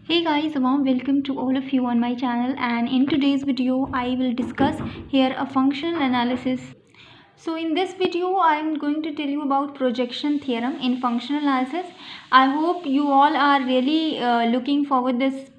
Hey guys, a warm welcome to all of you on my channel, and in today's video I will discuss here a functional analysis. So in this video I am going to tell you about projection theorem in functional analysis. I hope you all are really looking forward this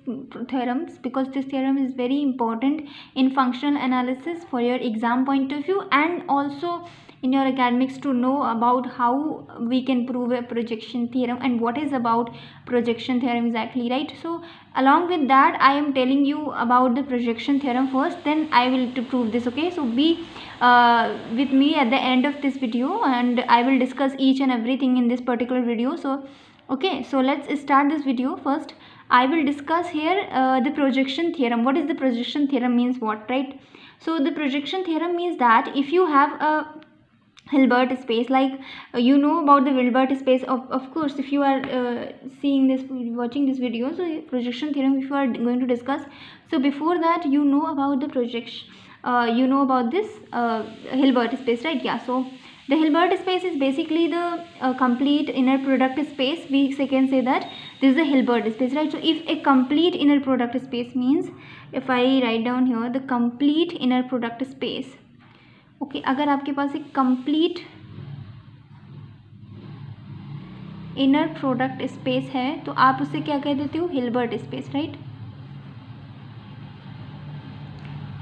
theorems, because this theorem is very important in functional analysis for your exam point of view, and also in your academics to know about how we can prove a projection theorem and what is about projection theorem exactly, right? So along with that I am telling you about the projection theorem first, then I will to prove this. Okay, so be with me at the end of this video and I will discuss each and everything in this particular video. So okay, so let's start this video. First I will discuss here the projection theorem. What is the projection theorem means what, right? So the projection theorem means that if you have a Hilbert space, like you know about the Hilbert space, of course if you are watching this video, so projection theorem if you are going to discuss, so before that you know about the projection, you know about this Hilbert space, right? Yeah, so the Hilbert space is basically the complete inner product space. We can say that this is the Hilbert space, right? So if a complete inner product space means, if I write down here the complete inner product space, okay अगर आपके पास एक complete inner product space है तो आप उसे क्या कह देते हो? Hilbert space, right?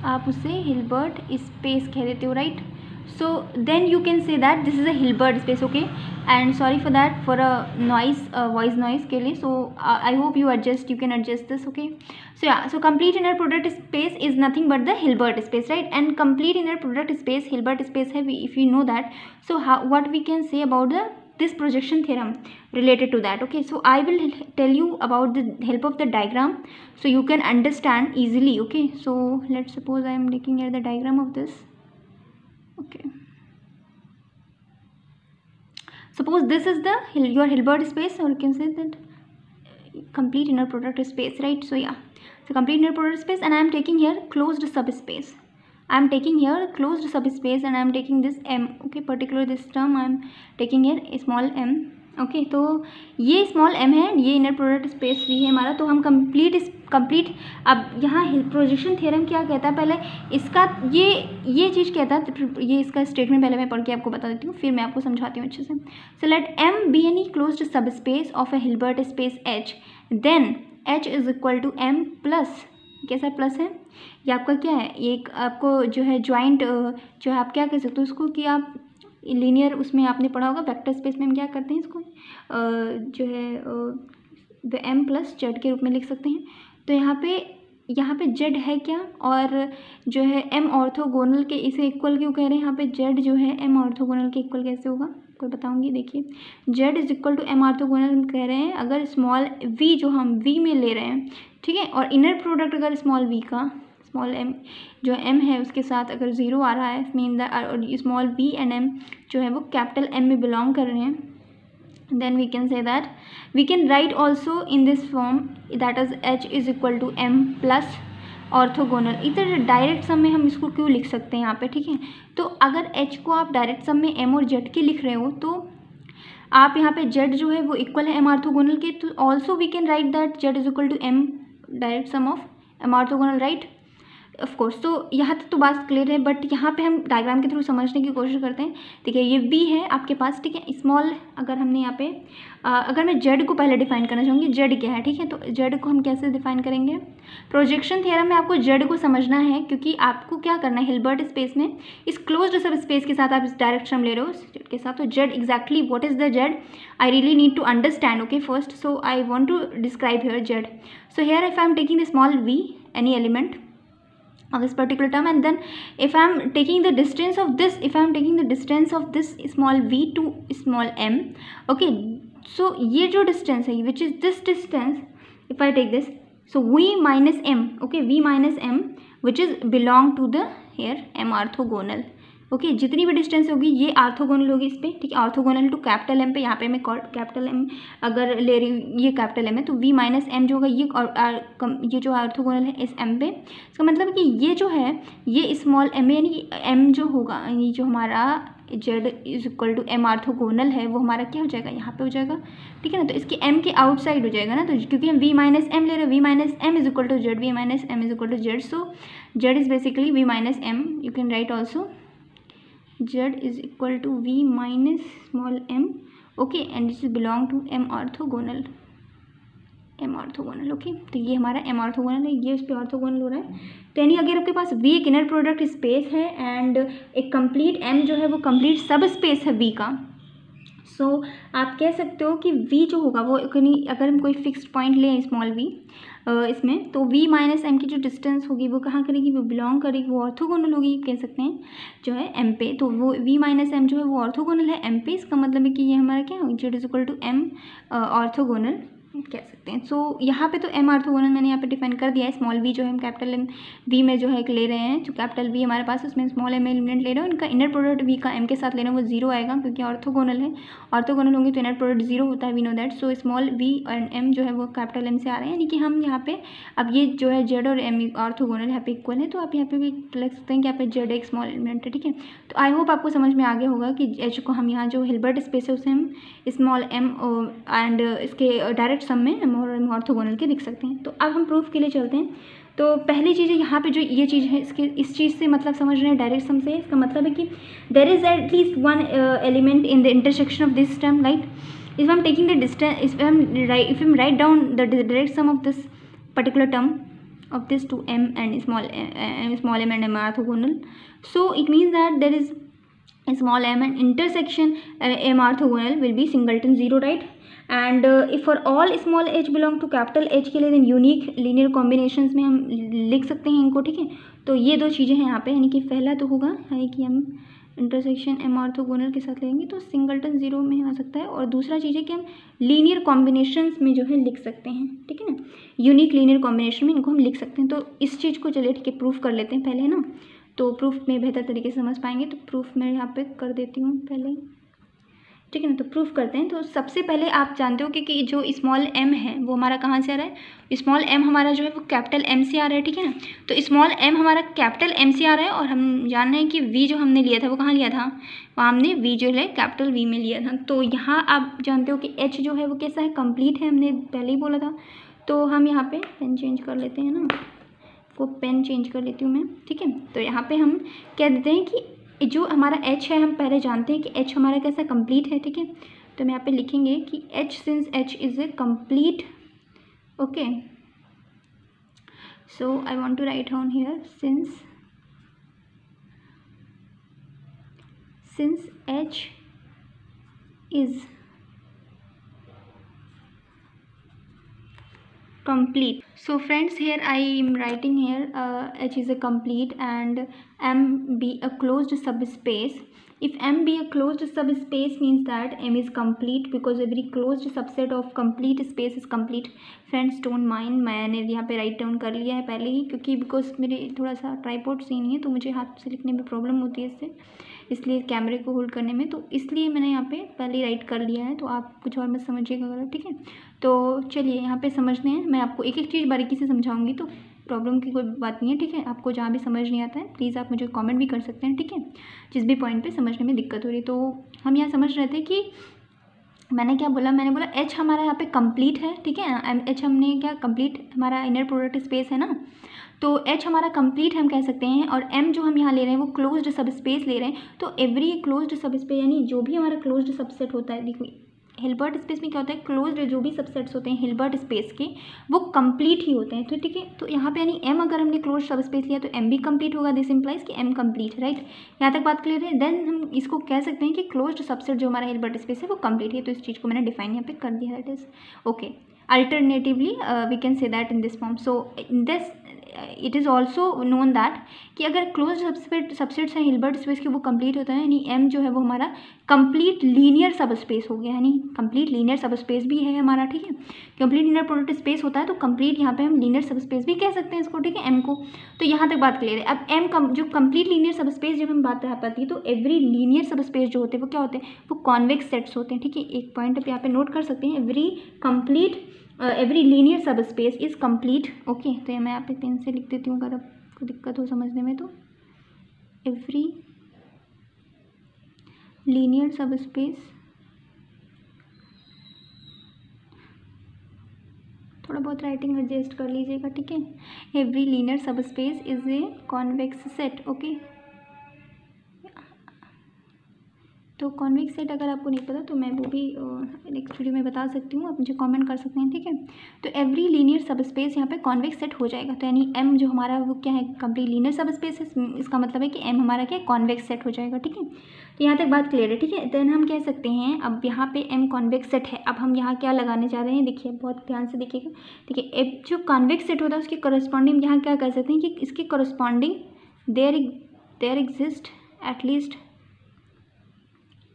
आप उसे हिल्बर्ट स्पेस कह देते हो, right? so then you can say that this is a Hilbert space. Okay, and sorry for that, for a noise voice noise के लिए. So I hope you can adjust this. Okay, so yeah, so complete inner product space is nothing but the Hilbert space, right? And complete inner product space Hilbert space है, if you know that, so what we can say about this projection theorem related to that. Okay, so I will tell you about the help of the diagram so you can understand easily. Okay, so let's suppose I am taking here the diagram of this. Okay, suppose this is the your Hilbert space, or you can say that complete inner product space, right? So yeah, so complete inner product space, and I am taking here closed subspace. I am taking here closed subspace and I am taking this M. Okay, particular this term I am taking here a small m. Okay तो ये small m है, ये inner product space v है हमारा. तो हम complete अब यहाँ प्रोजेक्शन थ्योरम क्या कहता है, पहले इसका ये चीज़ कहता है, ये इसका स्टेटमेंट पहले मैं पढ़ के आपको बता देती हूँ, फिर मैं आपको समझाती हूँ अच्छे से. So let m be any closed sub space of a Hilbert space h, then h is equal to m plus, कैसा प्लस है ये आपका क्या है, एक आपको जो है ज्वाइंट जो है आप क्या कह सकते हो उसको, कि आप लीनियर उसमें आपने पढ़ा होगा वेक्टर स्पेस में हम क्या करते हैं इसको जो है m प्लस जेड के रूप में लिख सकते हैं. तो यहाँ पे जेड है क्या, और जो है m ऑर्थोगोनल के इसे इक्वल क्यों कह रहे हैं, यहाँ पे जेड जो है m ऑर्थोगोनल के इक्वल कैसे होगा कोई बताऊंगी. देखिए z is equal to m orthogonal हम कह रहे हैं अगर स्मॉल v जो हम v में ले रहे हैं, ठीक है, और इनर प्रोडक्ट अगर स्मॉल v का स्मॉल m जो m है उसके साथ अगर ज़ीरो आ रहा है, mean the small v and m जो है वो कैपिटल M में बिलोंग कर रहे हैं, then we can say that we can write also in this form, that is h is equal to m plus orthogonal. इधर डायरेक्ट सम में हम इसको क्यों लिख सकते हैं यहाँ पे, ठीक है. तो अगर h को आप डायरेक्ट सम में m और z के लिख रहे हो तो आप यहाँ पे z जो है वो इक्वल है m ऑर्थोगोनल के, तो also we can write that z is equal to m direct sum of m orthogonal, right, of course. तो यहाँ तक तो बात क्लियर है, बट यहाँ पे हम डायग्राम के थ्रू समझने की कोशिश करते हैं. ठीक है, ये v है आपके पास, ठीक है, स्मॉल. अगर हमने यहाँ पे अगर मैं z को पहले डिफाइन करना चाहूँगी, z क्या है, ठीक है, तो z को हम कैसे डिफाइन करेंगे. प्रोजेक्शन थ्योरम में आपको z को समझना है, क्योंकि आपको क्या करना है हिल्बर्ट स्पेस में इस क्लोज्ड सब स्पेस के साथ आप इस डायरेक्ट टर्म ले रहे हो z के साथ. तो z exactly what is the z, I really need to understand. Okay, first so I want to describe here z. So here if I am taking the small v any element of this particular term, and then if I am taking the distance of this, small v to small m, okay, so ये जो distance है which is this distance, if I take this, so v minus m, okay, v minus m which is belong to the here m orthogonal. Okay जितनी भी distance होगी ये orthogonal होगी इस पर, ठीक है, आर्थोगोनल टू कैपिटल एम पे. यहाँ पे मैं कैपिटल एम अगर ले रही हूँ, ये कैपिटल एम है, तो वी माइनस एम जो होगा ये ये जो ऑर्थोगोनल है इस एम पे। इसका मतलब कि ये जो है ये स्मॉल एम यानी कि एम जो होगा, ये जो हमारा z is equal to m orthogonal है वो हमारा क्या हो जाएगा, यहाँ पे हो जाएगा, ठीक है ना। तो इसके एम के आउटसाइड हो जाएगा ना, तो क्योंकि हम वी माइनस एम ले रहे हैं, v minus m is equal to z, v minus m is equal to z, so z is basically v minus m, you can write also z is equal to v minus small m, okay, and this is belong to m orthogonal, okay. तो ये हमारा m orthogonal है, ये इस पे orthogonal हो रहा है। तो यानी अगर आपके पास v एक इनर प्रोडक्ट स्पेस है एंड एक कंप्लीट m जो है वो कंप्लीट सब स्पेस है v का, सो आप कह सकते हो कि v जो होगा वो अगर हम कोई फिक्स्ड पॉइंट लें स्मॉल v इसमें, तो v माइनस एम की जो डिस्टेंस होगी वो कहाँ करेगी, वो बिलोंग करेगी, वो ऑर्थोगोनल होगी कह सकते हैं जो है m पे। तो वो v माइनस एम जो है वो ऑर्थोगोनल है m पे, इसका मतलब है कि ये हमारा क्या है, z is equal to m orthogonal कह सकते हैं। सो यहाँ पे तो m ऑर्थोगोनल मैंने यहाँ पे डिफाइन कर दिया है। स्मॉल v जो है हम कैपिटल m v में जो है एक ले रहे हैं, जो कैपिटल v हमारे पास उसमें स्मॉल m एलिमेंट ले रहे हैं, उनका इनर प्रोडक्ट v का m के साथ ले रहे हैं, वो जीरो आएगा क्योंकि ऑर्थोगोनल है। ऑर्थोगोनल होंगे तो इनर प्रोडक्ट जीरो होता है, we know that. So small v और m जो है वो कैपिटल m से आ रहे हैं, यानी कि हम यहाँ पे अब ये जो है z और m ऑर्थोगोनल यहाँ पे इक्वल है, तो आप यहाँ पे भी लग सकते हैं कि यहाँ पे z एक स्मॉल एलिमेंट है, ठीक है। तो आई होप आपको समझ में आ गया होगा कि h को हम यहाँ जो हिल्बर्ट स्पेस है उसे हम स्मॉल m एंड इसके डायरेक्ट सम में m और ऑर्थोगोनल के लिख सकते हैं। तो अब हम प्रूफ के लिए चलते हैं। तो पहली चीज़ है यहाँ पे जो ये चीज़ है, इसके इस चीज़ से मतलब समझ रहे हैं डायरेक्ट सम से, इसका मतलब है कि there is at least one element in the intersection of this term, right. If I am taking the distance, if I am write down the direct sum of this particular term of this to m and small m and m orthogonal, so it means that there is a small m and intersection m orthogonal will be singleton zero, right। and if for all small h belong to capital H के लिए then unique linear combinations में हम लिख सकते हैं इनको, ठीक है। तो ये दो चीज़ें हैं यहाँ पे, यानी कि पहला तो होगा यानी कि हम इंटरसेक्शन m ऑर्थोगोनल के साथ लेंगे तो सिंगलटन जीरो में आ सकता है, और दूसरा चीज़ है कि हम लीनियर कॉम्बिनेशंस में जो है लिख सकते हैं, ठीक है ना, यूनिक लीनियर कॉम्बिनेशन में इनको हम लिख सकते हैं। तो इस चीज़ को चलिए ठीक है प्रूफ कर लेते हैं पहले ना, तो प्रूफ में बेहतर तरीके से समझ पाएंगे। तो प्रूफ मैं यहाँ पे कर देती हूँ पहले, ठीक है ना। तो प्रूफ करते हैं। तो सबसे पहले आप जानते हो कि जो स्मॉल m है वो हमारा कहाँ से आ रहा है, स्मॉल m हमारा जो है वो कैपिटल M से आ रहा है, ठीक है ना। तो स्मॉल m हमारा कैपिटल M से आ रहा है, और हम जान रहे हैं कि v जो हमने लिया था वो कहाँ लिया था, वहाँ हमने v जो है कैपिटल V में लिया था। तो यहाँ आप जानते हो कि h जो है वो कैसा है, कंप्लीट है, हमने पहले ही बोला था। तो हम यहाँ पे पेन चेंज कर लेते हैं ना, को पेन चेंज कर लेती हूँ मैं, ठीक है। तो यहाँ पे हम कह देते हैं कि जो हमारा h है, हम पहले जानते हैं कि h हमारा कैसा कंप्लीट है, ठीक है। तो हम यहाँ पे लिखेंगे कि h since h is a complete, okay. So I want to write on here since h is complete. So friends, here I am writing here H is a complete and M be a closed subspace. If M be a closed subspace means that M is complete because every closed subset of complete space is complete. Friends don't mind, मैंने यहाँ पे write down कर लिया है पहले ही, क्योंकि because मेरे थोड़ा सा ट्राइपॉड सीन है तो मुझे हाथ से लिखने में प्रॉब्लम होती है इससे, इसलिए कैमरे को होल्ड करने में, तो इसलिए मैंने यहाँ पे पहले राइट कर लिया है। तो आप कुछ और मत समझिएगा गलत, ठीक है। तो चलिए यहाँ पे समझते हैं, मैं आपको एक एक चीज़ बारीकी से समझाऊंगी, तो प्रॉब्लम की कोई बात नहीं है, ठीक है। आपको जहाँ भी समझ नहीं आता है प्लीज़ आप मुझे कमेंट भी कर सकते हैं, ठीक है, जिस भी पॉइंट पे समझने में दिक्कत हो रही है। तो हम यहाँ समझ रहे थे कि मैंने क्या बोला, मैंने बोला h हमारा यहाँ पे कंप्लीट है, ठीक है। h हमने क्या कंप्लीट हमारा इनर प्रोडक्ट स्पेस है ना, तो h हमारा कंप्लीट हम कह सकते हैं, और m जो हम यहाँ ले रहे हैं वो क्लोज्ड सब स्पेस ले रहे हैं। तो एवरी क्लोज्ड सब स्पेस यानी जो भी हमारा क्लोज्ड सबसेट होता है, देखो हिल्बर्ट स्पेस में क्या होता है, क्लोज्ड जो भी सबसेट्स होते हैं हिल्बर्ट स्पेस के वो कंप्लीट ही होते हैं, तो ठीक है। तो यहाँ पे यानी m अगर हमने क्लोज्ड सब स्पेस लिया तो m भी कंप्लीट होगा, दिस इंप्लाइज कि m कंप्लीट, राइट। यहाँ तक बात क्लियर है। देन हम इसको कह सकते हैं कि क्लोज्ड सबसेट जो हमारा हिल्बर्ट स्पेस है वो कंप्लीट है। तो इस चीज़ को मैंने डिफाइन यहाँ पे कर दिया, that is okay. Alternatively we can say that in this form. So in this it is also known that कि अगर क्लोज सबसेट्स हैं हिल्बर्ट स्पेस के वो कंप्लीट होता है, यानी m जो है वो हमारा कंप्लीट लीनियर सब स्पेस हो गया, यानी कंप्लीट लीनियर सब स्पेस भी है हमारा, ठीक है। कंप्लीट लीनियर प्रोडक्ट स्पेस होता है तो कंप्लीट यहाँ पे हम लीनियर सब स्पेस भी कह सकते हैं इसको, ठीक है, m को। तो यहाँ तक बात क्लियर है। अब m जो कंप्लीट लीनियर सब स्पेस जब हम बात आ पाती है तो एवरी लीनियर सब स्पेस जो होते हैं वो क्या होते हैं, वो कॉन्वेक्स सेट्स होते हैं, ठीक है। एक पॉइंट आप यहाँ पे नोट कर सकते हैं, एवरी कंप्लीट एवरी लीनियर सब स्पेस इज कंप्लीट। ओके, तो मैं यहाँ पे पेन से लिख देती हूँ अगर आपको दिक्कत हो समझने में तो। एवरी लीनियर सब स्पेस, थोड़ा बहुत राइटिंग एडजस्ट कर लीजिएगा, ठीक है। एवरी लीनियर सब space is a convex set. Okay, तो कॉन्वेक्स सेट अगर आपको नहीं पता तो मैं वो भी नेक्स्ट वीडियो में बता सकती हूँ, आप मुझे कमेंट कर सकते हैं, ठीक है। तो एवरी लीनियर सब स्पेस यहाँ पे कॉन्वेक्स सेट हो जाएगा, तो यानी एम जो हमारा वो क्या है, कंप्लीट लीनियर सब स्पेस है, इसका मतलब है कि एम हमारा क्या है, कॉन्वेक्स सेट हो जाएगा, ठीक है। तो यहाँ तक बात क्लियर है, ठीक है। देन हम कह सकते हैं अब यहाँ पे एम कॉन्वेक्स सेट है, अब हम यहाँ क्या लगाने जा रहे हैं, देखिए बहुत ध्यान से देखिएगा, देखिए एम जो कॉन्वेक्स सेट होता है उसके करस्पॉन्डिंग यहाँ क्या कह सकते हैं कि इसके करस्पॉन्डिंग देयर एग्जिस्ट एटलीस्ट,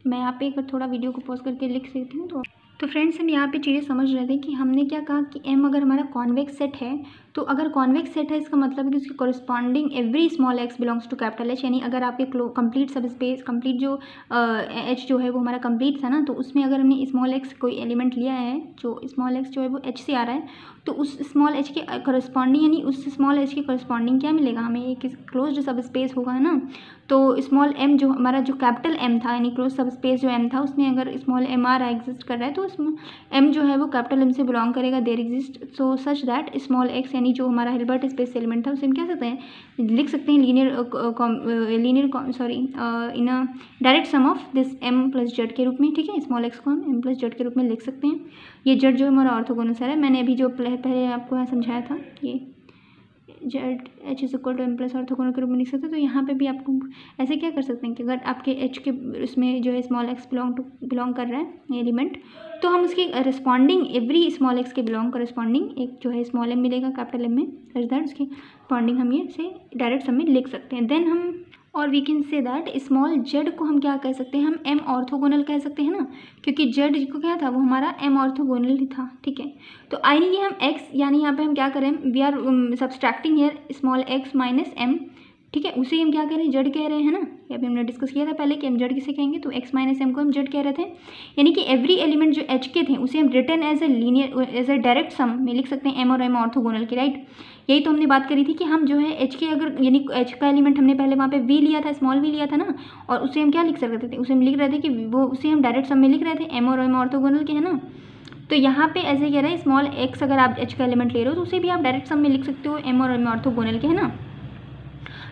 मैं यहाँ पे एक थोड़ा वीडियो को पॉज करके लिख सकती हूँ। तो फ्रेंड्स हम यहाँ पे चीज़ें समझ रहे थे कि हमने क्या कहा कि एम अगर हमारा कॉन्वेक्स सेट है, तो अगर कॉन्वेक्स सेट है इसका मतलब है कि उसके corresponding every small x belongs to capital H, यानी अगर आपके कंप्लीट सब स्पेस कंप्लीट जो एच जो है वो हमारा कंप्लीट था ना, तो उसमें अगर हमने स्मॉल एक्स कोई एलिमेंट लिया है, जो स्मॉल एक्स जो है वो एच से आ रहा है, तो उस स्मॉल एच के करस्पॉन्डिंग यानी उस स्मॉल एच के करस्पॉन्डिंग क्या मिलेगा हमें, एक क्लोज्ड सब स्पेस होगा, है ना। तो स्मॉल एम जो हमारा जो कैपिटल एम था यानी क्लोज सब स्पेस जो एम था, उसमें अगर स्मॉल एम आ रहा है एग्जिस्ट कर रहा है, तो उसमें एम जो है वो कैपिटल एम से बिलोंग करेगा, there exist so such that small x यानी जो हमारा हिल्बर्ट स्पेस एलिमेंट था उसे हम क्या सकते हैं, लिख सकते हैं linear sorry in a direct sum of this M plus Z के रूप में, ठीक है। स्मॉल एक्स को हम एम प्लस जेड के रूप में लिख सकते हैं। ये जेड जो हमारा ऑर्थोगोनल है, मैंने अभी जो पहले आपको यहाँ समझाया था, ये Z H is equal to M plus orthogonal के रूप में लिख सकते हैं। तो यहाँ पे भी आपको ऐसे क्या कर सकते हैं कि अगर आपके एच के उसमें जो है स्मॉल एक्स बिलोंग कर रहा है एलिमेंट, तो हम उसकी रिस्पॉन्डिंग एवरी स्मॉल एक्स के बिलोंग करस्पॉन्डिंग एक जो है स्मॉल एम मिलेगा कैपिटल एम में, सच दैट उसकी रिस्पॉन्डिंग हम ये से डायरेक्ट सम में लिख सकते हैं। देन हम और we can say that small z को हम क्या कह सकते हैं, हम एम ऑर्थोगोनल कह सकते हैं ना, क्योंकि जेड को क्या था वो हमारा एम ऑर्थोगोनल ही था, ठीक है। तो आई नहीं हम एक्स यानी यहाँ पे हम क्या करें, we are subtracting here small x minus M, ठीक है, उसे हम क्या कह रहे हैं, जेड कह रहे हैं ना, ये अभी हमने डिस्कस किया था पहले कि हम जेड किसे कहेंगे, तो एक्स माइनस एम को हम जेड कह रहे थे, यानी कि एवरी एलिमेंट जो एच के थे उसे हम return as a linear as a direct sum में लिख सकते हैं एम और एम ऑर्थोगोनल के, राइट। यही तो हमने बात करी थी कि हम जो है एच के अगर यानी एच का एलिमेंट हमने पहले वहाँ पे वी लिया था, स्मॉल वी लिया था ना, और उसे हम क्या लिख सकते थे, उसे हम लिख रहे थे कि वो उसे हम डायरेक्ट सम में लिख रहे थे एम और एम ऑर्थोगोनल के, है ना। तो यहाँ पे ऐसे कह रहा है स्मॉल एक्स अगर आप एच का एलिमेंट ले रहे हो तो उसे भी आप डायरेक्ट सम में लिख सकते हो एम और एम ऑर्थोगोनल के, है ना।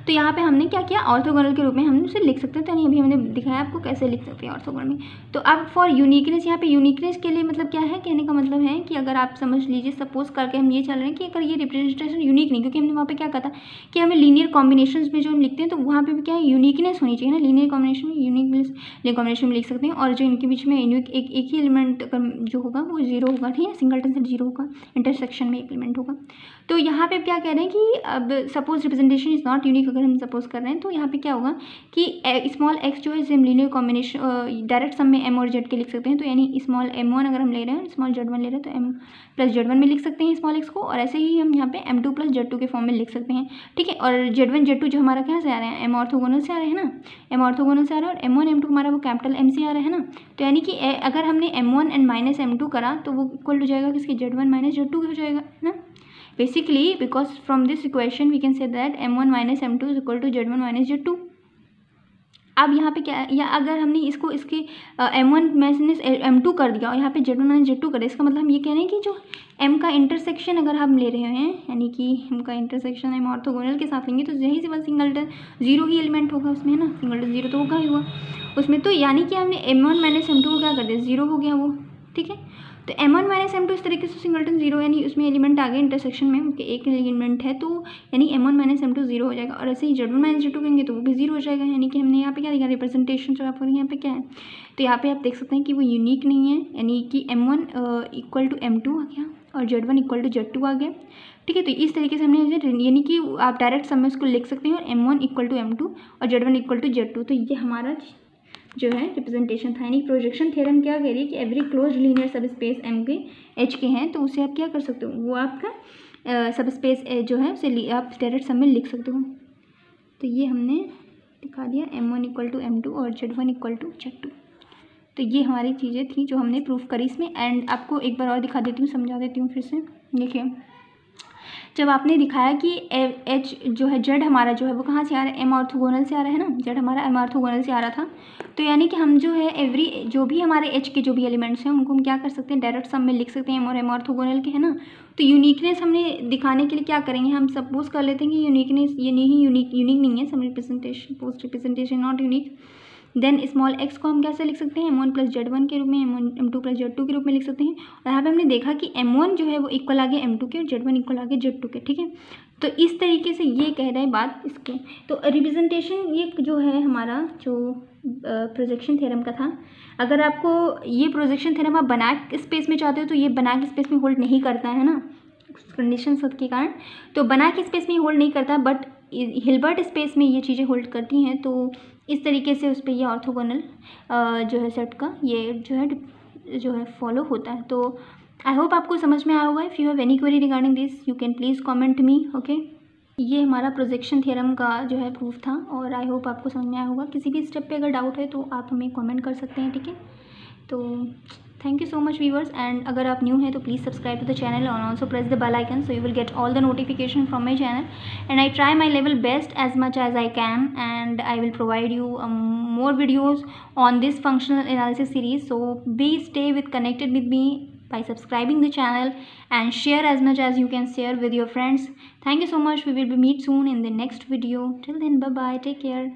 तो यहाँ पे हमने क्या किया, ऑर्थोगोनल के रूप में हम उसे लिख सकते हैं, तो यानी अभी हमने दिखाया आपको कैसे लिख सकते हैं ऑर्थोगोनल में। तो अब फॉर यूनिकनेस, यहाँ पे यूनिकनेस के लिए मतलब क्या है, कहने का मतलब है कि अगर आप समझ लीजिए सपोज करके हम ये चल रहे हैं कि अगर ये रिप्रेजेंटेशन यूनिक नहीं, क्योंकि हमने वहाँ पे क्या कहा था कि हमें लीनियर कॉम्बिनेशन में जो हम लिखते हैं तो वहाँ पे भी क्या है, यूनिकनेस होनी चाहिए ना, लीनियर कॉम्बिनेशन में यूनिक कॉम्बिनेशन में लिख सकते हैं, और जो इनके बीच में एक ही एलिमेंट जो होगा वो जीरो होगा, ठीक है, सिंगलटन से जीरो होगा, इंटरसेक्शन में एक एलिमेंट होगा। तो यहाँ पे क्या कह रहे हैं कि अब suppose representation is not unique अगर हम सपोज कर रहे हैं, तो यहाँ पे क्या होगा कि स्मॉल एक्स जो है same linear combination direct sum में एम और जेड के लिख सकते हैं, तो यानी स्मॉल एम वन अगर हम ले रहे हैं, स्मॉल जेड वन ले रहे हैं, तो एम प्लस जेड वन में लिख सकते हैं स्मॉल एक्स को, और ऐसे ही हम यहाँ पे M two plus Z two के फॉर्म में लिख सकते हैं, ठीक है। और जेड वन जेड टू जो हमारा क्या से आ रहे हैं, एम ऑर्थोगोनल से आ रहे हैं ना, एम ऑर्थोगोनल से आ रहा है, और एम वन एम टू हमारा वो कैपिटल एम से आ रहा है ना। तो यानी कि अगर हमने M one and minus M two करा तो वो इक्वल हो जाएगा किसके, Z one minus Z two हो जाएगा ना। Basically, because from this equation we can say that m1 minus m2 is equal to z1 minus z2. अब यहाँ पे क्या, या अगर हमने इसको इसके m1 माइनस m2 कर दिया और यहाँ पे z1 माइनस z2 कर दिया, इसका मतलब हम ये कह रहे हैं कि जो m का इंटरसेक्शन अगर हम ले रहे हैं, यानी कि m का इंटरसेक्शन m ऑर्थोगोनल के साथ लेंगे, तो यही से बस सिंगलटन जीरो ही एलिमेंट होगा उसमें, है ना, सिंगलटन जीरो तो होगा ही हुआ उसमें। तो यानी कि हमने m1 माइनस m2 को क्या कर दिया, जीरो हो गया वो, ठीक है। तो m1 माइनस m2 इस तरीके से सिंगलटन जीरो, यानी उसमें एलिमेंट आ गए इंटरसेक्शन में, उनके एक एलिमेंट है, तो यानी m1 माइनस m2 जीरो हो जाएगा, और ऐसे ही z1 माइनस z2 करेंगे तो वो भी जीरो हो जाएगा, यानी कि हमने यहाँ पे क्या देखा, रिप्रेजेंटेशन जो आप यहाँ पे क्या है, तो यहाँ पे आप देख सकते हैं कि वो यूनिक नहीं है, यानी कि m1 इक्वल टू m2 आ गया और z1 इक्वल टू z2 आ गया, ठीक है। तो इस तरीके से हमने यानी कि आप डायरेक्ट सम में इसको लिख सकते हैं, और m1 इक्वल टू m2 और z1 इक्वल टू z2। तो ये हमारा जो है रिप्रेजेंटेशन था, यानी प्रोजेक्शन थ्योरम क्या कह रही है कि एवरी क्लोज लीनियर सब स्पेस एम के एच के हैं, तो उसे आप क्या कर सकते हो, वो आपका सब स्पेस जो है उसे आप डायरेक्ट सम में लिख सकते हो। तो ये हमने दिखा दिया m1 इक्वल टू m2 और z1 इक्वल टू z2। तो ये हमारी चीज़ें थी जो हमने प्रूफ करी इसमें। एंड आपको एक बार और दिखा देती हूँ, समझा देती हूँ फिर से। देखिए, जब आपने दिखाया कि एच जो है, जेड हमारा जो है वो कहाँ से आ रहा है, एम ऑर्थोगोनल से आ रहा है ना, जेड हमारा एम ऑर्थोगोनल से आ रहा था। तो यानी कि हम जो है एवरी जो भी हमारे एच के जो भी एलिमेंट्स हैं उनको हम क्या कर सकते हैं, डायरेक्ट सम में लिख सकते हैं, एम और एम ऑर्थोगोनल के है ना। तो यूनिकनेस हमने दिखाने के लिए क्या करेंगे, हम सपोज कर लेते हैं कि यूनिकनेस ये नहीं, यूनिक नहीं है, some representation post representation not unique. Then small x को हम कैसे लिख सकते हैं, m1 प्लस जेड1 के रूप में, m2 प्लस जेड2 के रूप में लिख सकते हैं। और यहाँ पे हमने देखा कि m1 जो है वो इक्वल आ गया m2 के और जेड1 इक्वल आ गया जेड2 के, ठीक है। तो इस तरीके से ये कह रहे हैं बात इसके। तो रिप्रेजेंटेशन ये जो है हमारा जो प्रोजेक्शन थ्योरम का था। अगर आपको ये प्रोजेक्शन थ्योरम आप बनाक स्पेस में चाहते हो तो ये बनाक स्पेस में होल्ड नहीं करता है ना, कंडीशन सब के कारण। तो बनाक स्पेस में होल्ड नहीं करता, बट हिल्बर्ट स्पेस में ये चीज़ें होल्ड करती हैं। तो इस तरीके से उस पर ये ऑर्थोगोनल जो है सेट का ये जो है फॉलो होता है। तो आई होप आपको समझ में आया होगा। If you have any query regarding this you can please comment me, okay. ये हमारा प्रोजेक्शन थ्योरम का जो है प्रूफ था और आई होप आपको समझ में आया होगा। किसी भी स्टेप पे अगर डाउट है तो आप हमें कमेंट कर सकते हैं, ठीक है। तो thank you so much viewers, and अगर आप न्यू हैं तो please subscribe to the channel and also press the bell icon so you will get all the notification from my channel. And I try my level best as much as I can, and I will provide you more videos on this functional analysis series. So stay connected with me by subscribing the channel and share as much as you can share with your friends. Thank you so much. We will meet soon in the next video. Till then, bye bye, take care.